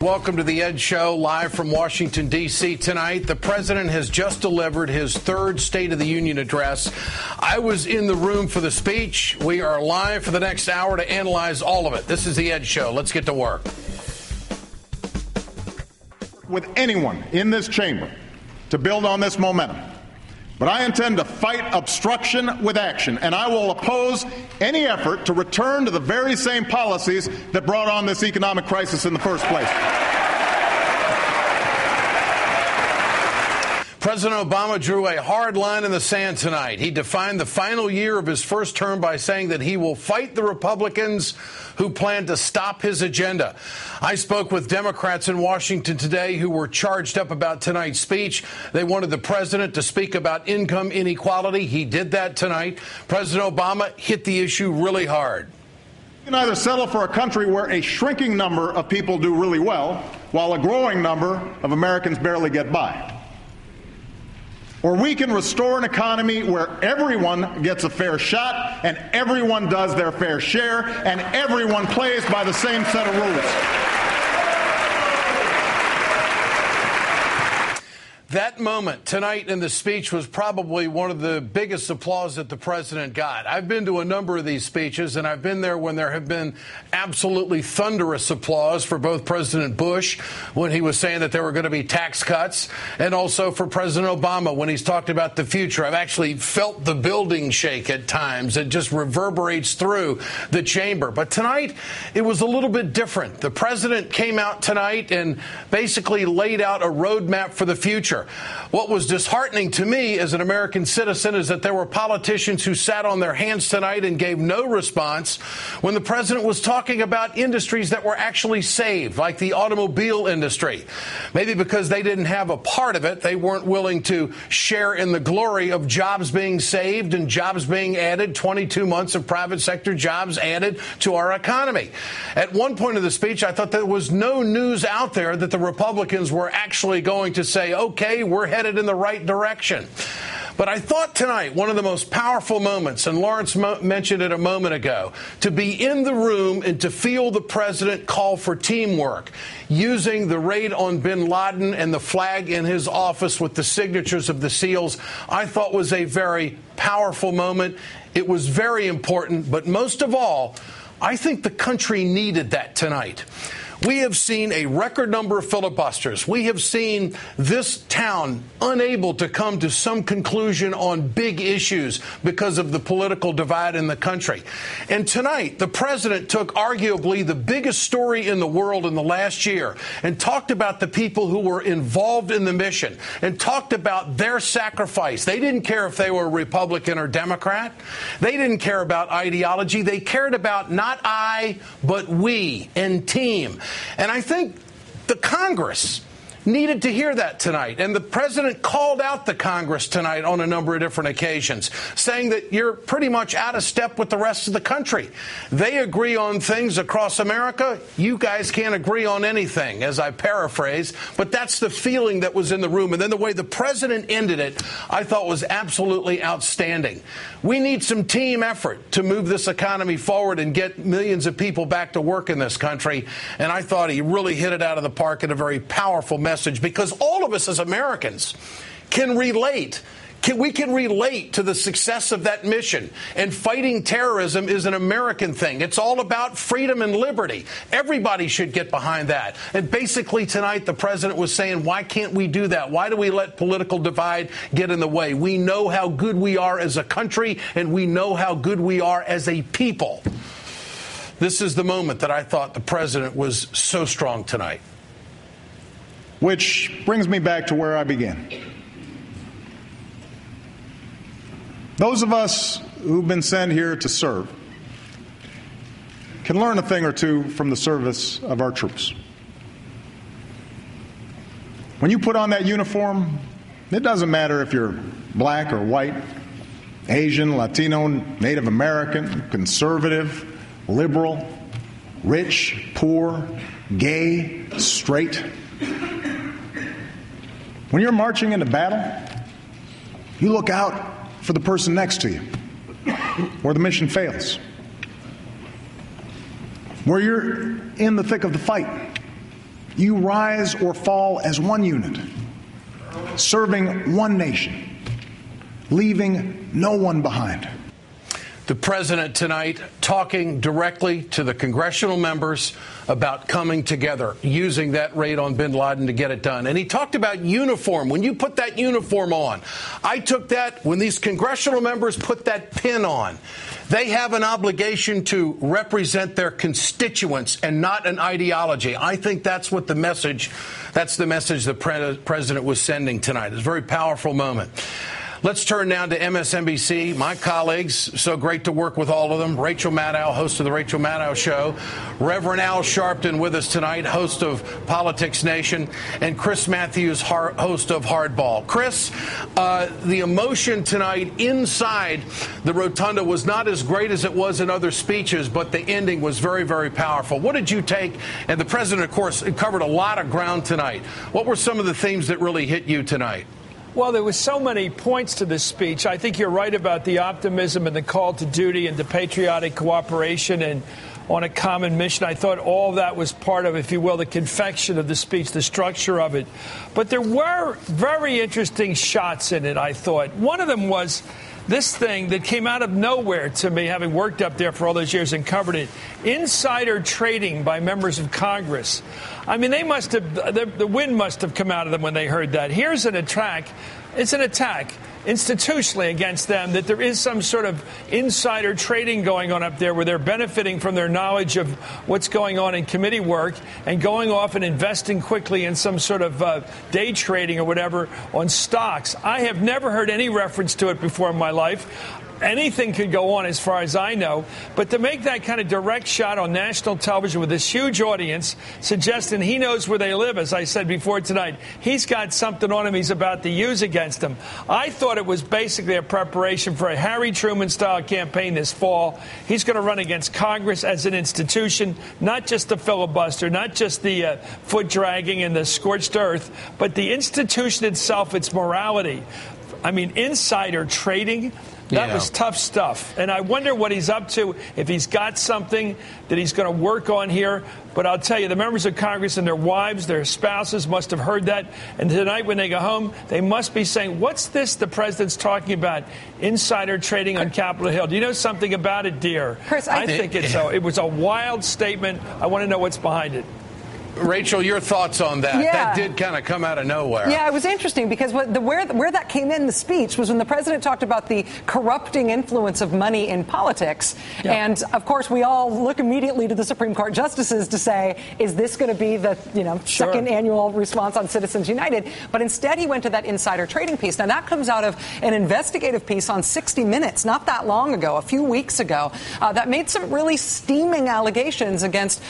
Welcome to the Ed Show, live from Washington, D.C. tonight. The president has just delivered his third State of the Union address. I was in the room for the speech. We are live for the next hour to analyze all of it. This is the Ed Show. Let's get to work. With anyone in this chamber to build on this momentum. But I intend to fight obstruction with action, and I will oppose any effort to return to the very same policies that brought on this economic crisis in the first place. President Obama drew a hard line in the sand tonight. He defined the final year of his first term by saying that he will fight the Republicans who plan to stop his agenda. I spoke with Democrats in Washington today who were charged up about tonight's speech. They wanted the president to speak about income inequality. He did that tonight. President Obama hit the issue really hard. You can either settle for a country where a shrinking number of people do really well, while a growing number of Americans barely get by. Or we can restore an economy where everyone gets a fair shot and everyone does their fair share and everyone plays by the same set of rules. That moment tonight in the speech was probably one of the biggest applause that the president got. I've been to a number of these speeches, and I've been there when there have been absolutely thunderous applause for both President Bush when he was saying that there were going to be tax cuts, and also for President Obama when he's talked about the future. I've actually felt the building shake at times. It just reverberates through the chamber. But tonight, it was a little bit different. The president came out tonight and basically laid out a roadmap for the future. What was disheartening to me as an American citizen is that there were politicians who sat on their hands tonight and gave no response when the president was talking about industries that were actually saved, like the automobile industry. Maybe because they didn't have a part of it, they weren't willing to share in the glory of jobs being saved and jobs being added, 22 months of private sector jobs added to our economy. At one point of the speech, I thought there was no news out there that the Republicans were actually going to say, okay, we're headed in the right direction. But I thought tonight one of the most powerful moments, and Lawrence mentioned it a moment ago, to be in the room and to feel the president call for teamwork, using the raid on bin Laden and the flag in his office with the signatures of the SEALs, I thought was a very powerful moment. It was very important, but most of all, I think the country needed that tonight. We have seen a record number of filibusters. We have seen this town unable to come to some conclusion on big issues because of the political divide in the country. And tonight, the president took arguably the biggest story in the world in the last year and talked about the people who were involved in the mission and talked about their sacrifice. They didn't care if they were Republican or Democrat. They didn't care about ideology. They cared about not I, but we and team. And I think the Congress needed to hear that tonight. And the president called out the Congress tonight on a number of different occasions, saying that you're pretty much out of step with the rest of the country. They agree on things across America. You guys can't agree on anything, as I paraphrase. But that's the feeling that was in the room. And then the way the president ended it, I thought was absolutely outstanding. We need some team effort to move this economy forward and get millions of people back to work in this country. And I thought he really hit it out of the park in a very powerful message, because all of us as Americans can relate. We can relate to the success of that mission. And fighting terrorism is an American thing. It's all about freedom and liberty. Everybody should get behind that. And basically tonight, the president was saying, why can't we do that? Why do we let political divide get in the way? We know how good we are as a country, and we know how good we are as a people. This is the moment that I thought the president was so strong tonight. Which brings me back to where I began. Those of us who've been sent here to serve can learn a thing or two from the service of our troops. When you put on that uniform, it doesn't matter if you're black or white, Asian, Latino, Native American, conservative, liberal, rich, poor, gay, straight. When you're marching into battle, you look out for the person next to you, where the mission fails, where you're in the thick of the fight, You rise or fall as one unit, serving one nation, leaving no one behind. The president tonight talking directly to the congressional members about coming together, using that raid on bin Laden to get it done. And he talked about uniform. When you put that uniform on, I took that when these congressional members put that pin on. They have an obligation to represent their constituents and not an ideology. I think that's what the message the president was sending tonight. It's a very powerful moment. Let's turn now to MSNBC. My colleagues, so great to work with all of them. Rachel Maddow, host of The Rachel Maddow Show. Reverend Al Sharpton with us tonight, host of Politics Nation. And Chris Matthews, host of Hardball. Chris, the emotion tonight inside the rotunda was not as great as it was in other speeches, but the ending was very, very powerful. What did you take? And the president, of course, covered a lot of ground tonight. What were some of the themes that really hit you tonight? Well, there was so many points to this speech. I think you're right about the optimism and the call to duty and the patriotic cooperation and on a common mission. I thought all of that was part of, if you will, the confection of the speech, the structure of it. But there were very interesting shots in it, I thought. One of them was this thing that came out of nowhere to me, having worked up there for all those years and covered it. Insider trading by members of Congress. I mean, they must have, the wind must have come out of them when they heard that. Here's an attack. It's an attack institutionally against them, that there is some sort of insider trading going on up there where they're benefiting from their knowledge of what's going on in committee work and going off and investing quickly in some sort of day trading or whatever on stocks. I have never heard any reference to it before in my life. Anything could go on as far as I know. But to make that kind of direct shot on national television with this huge audience, suggesting he knows where they live, as I said before tonight, he's got something on him he's about to use against them. I thought it was basically a preparation for a Harry Truman-style campaign this fall. He's going to run against Congress as an institution, not just the filibuster, not just the foot dragging and the scorched earth, but the institution itself, its morality. I mean, insider trading. That was tough stuff. And I wonder what he's up to, if he's got something that he's going to work on here. But I'll tell you, the members of Congress and their wives, their spouses must have heard that. And tonight when they go home, they must be saying, what's this the president's talking about? Insider trading on Capitol Hill. Do you know something about it, dear? Chris, I think it was a wild statement. I want to know what's behind it. Rachel, your thoughts on that? Yeah. That did kind of come out of nowhere. Yeah, it was interesting because where that came in the speech was when the president talked about the corrupting influence of money in politics. Yeah. And, of course, we all look immediately to the Supreme Court justices to say, is this going to be the second annual response on Citizens United? But instead he went to that insider trading piece. Now, that comes out of an investigative piece on 60 Minutes not that long ago, a few weeks ago, that made some really steaming allegations against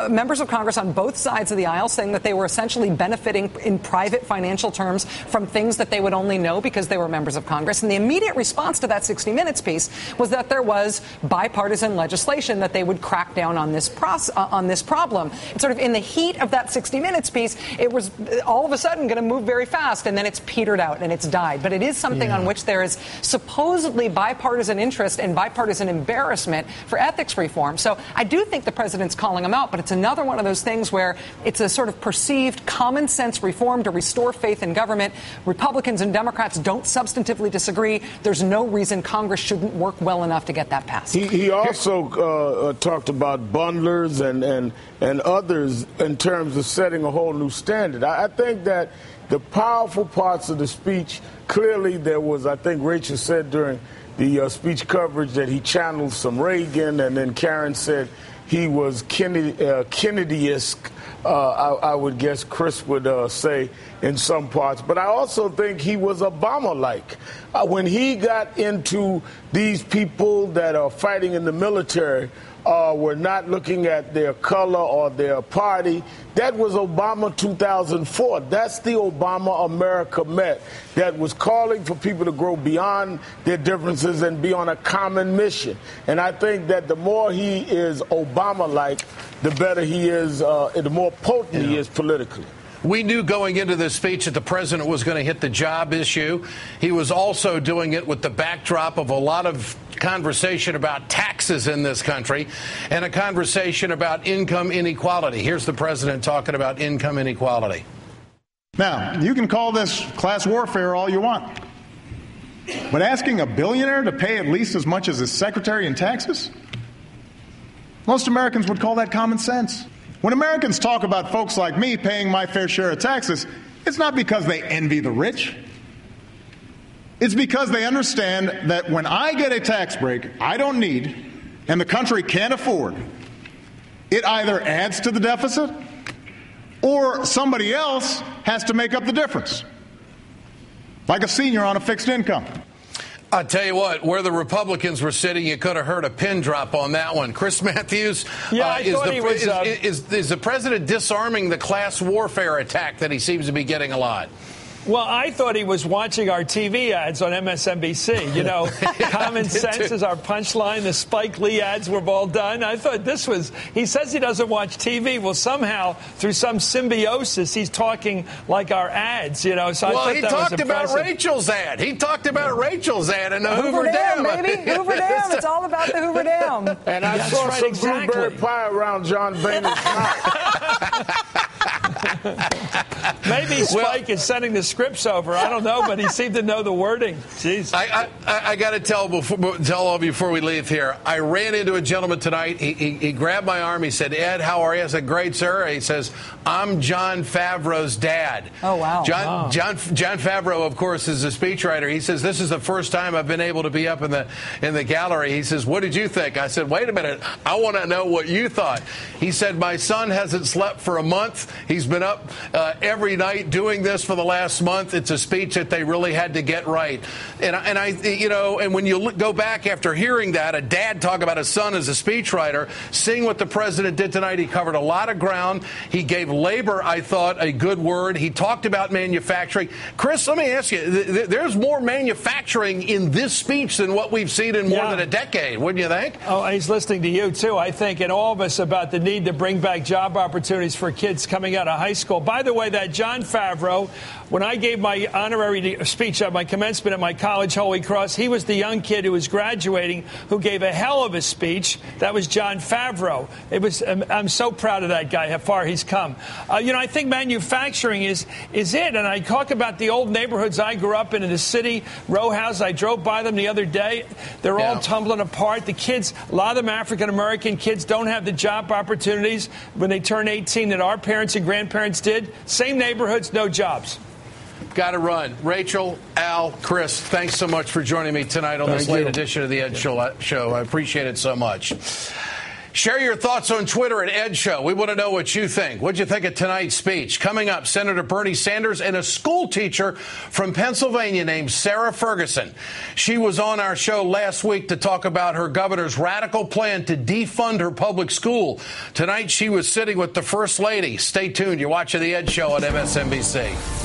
members of Congress on both sides of the aisle, saying that they were essentially benefiting in private financial terms from things that they would only know because they were members of Congress. And the immediate response to that 60 Minutes piece was that there was bipartisan legislation that they would crack down on this problem. And sort of in the heat of that 60 Minutes piece, it was all of a sudden going to move very fast, and then it's petered out and it's died. But it is something on which there is supposedly bipartisan interest and bipartisan embarrassment for ethics reform. So I do think the president's calling them out, but it's another one of those things where it's a sort of perceived common sense reform to restore faith in government. Republicans and Democrats don't substantively disagree. There's no reason Congress shouldn't work well enough to get that passed. He also talked about bundlers and others in terms of setting a whole new standard. I think that the powerful parts of the speech, clearly there was, I think Rachel said during the speech coverage that he channeled some Reagan, and then Karen said he was Kennedy-esque, I would guess Chris would say in some parts. But I also think he was Obama-like. When he got into these people that are fighting in the military, were not looking at their color or their party. That was Obama 2004. That's the Obama America met, that was calling for people to grow beyond their differences and be on a common mission. And I think that the more he is Obama-like, the better he is, the more potent he is politically. We knew going into this speech that the president was going to hit the job issue. He was also doing it with the backdrop of a lot of conversation about taxes in this country and a conversation about income inequality. Here's the president talking about income inequality. Now, you can call this class warfare all you want, but asking a billionaire to pay at least as much as his secretary in taxes? Most Americans would call that common sense. When Americans talk about folks like me paying my fair share of taxes, it's not because they envy the rich. It's because they understand that when I get a tax break I don't need and the country can't afford, it either adds to the deficit or somebody else has to make up the difference, like a senior on a fixed income. I'll tell you what, where the Republicans were sitting, you could have heard a pin drop on that one. Chris Matthews, is the president disarming the class warfare attack that he seems to be getting a lot? Well, I thought he was watching our TV ads on MSNBC. You know, common sense is our punchline. The Spike Lee ads were all done. I thought this was, he says he doesn't watch TV. Well, somehow, through some symbiosis, he's talking like our ads, you know. So well, he talked about Rachel's ad. He talked about Rachel's ad in the Hoover Dam. Baby. Hoover Dam. It's all about the Hoover Dam. And I saw some blueberry pie around John Boehner's house. Maybe Spike is sending the scripts over. I don't know, but he seemed to know the wording. Jeez. I got to tell all of you before we leave here, I ran into a gentleman tonight. He grabbed my arm. He said, Ed, how are you? I said, great, sir. He says, I'm Jon Favreau's dad. Oh, wow. Jon Favreau, of course, is a speechwriter. He says, this is the first time I've been able to be up in the gallery. He says, what did you think? I said, wait a minute. I want to know what you thought. He said, my son hasn't slept for a month. He's been up every night doing this for the last month. It's a speech that they really had to get right. And I, you know, and when you go back after hearing that, a dad talk about his son as a speechwriter, seeing what the president did tonight, he covered a lot of ground. He gave labor, I thought, a good word. He talked about manufacturing. Chris, let me ask you, there's more manufacturing in this speech than what we've seen in more than a decade, wouldn't you think? Oh, he's listening to you, too, I think, and all of us about the need to bring back job opportunities for kids coming out of high school. By the way, that Jon Favreau, when I gave my honorary speech at my commencement at my college, Holy Cross, he was the young kid who was graduating who gave a hell of a speech. That was Jon Favreau. I'm so proud of that guy, how far he's come. You know, I think manufacturing is it. And I talk about the old neighborhoods I grew up in the city, row houses. I drove by them the other day. They're all tumbling apart. The kids, a lot of them African-American kids, don't have the job opportunities when they turn 18 that our parents and grandparents did. Same neighborhoods, no jobs. Got to run. Rachel, Al, Chris, thanks so much for joining me tonight on this late edition of the Ed Show. I appreciate it so much. Share your thoughts on Twitter at Ed Show. We want to know what you think. What'd you think of tonight's speech? Coming up, Senator Bernie Sanders and a school teacher from Pennsylvania named Sarah Ferguson. She was on our show last week to talk about her governor's radical plan to defund her public school. Tonight, she was sitting with the First Lady. Stay tuned. You're watching the Ed Show on MSNBC.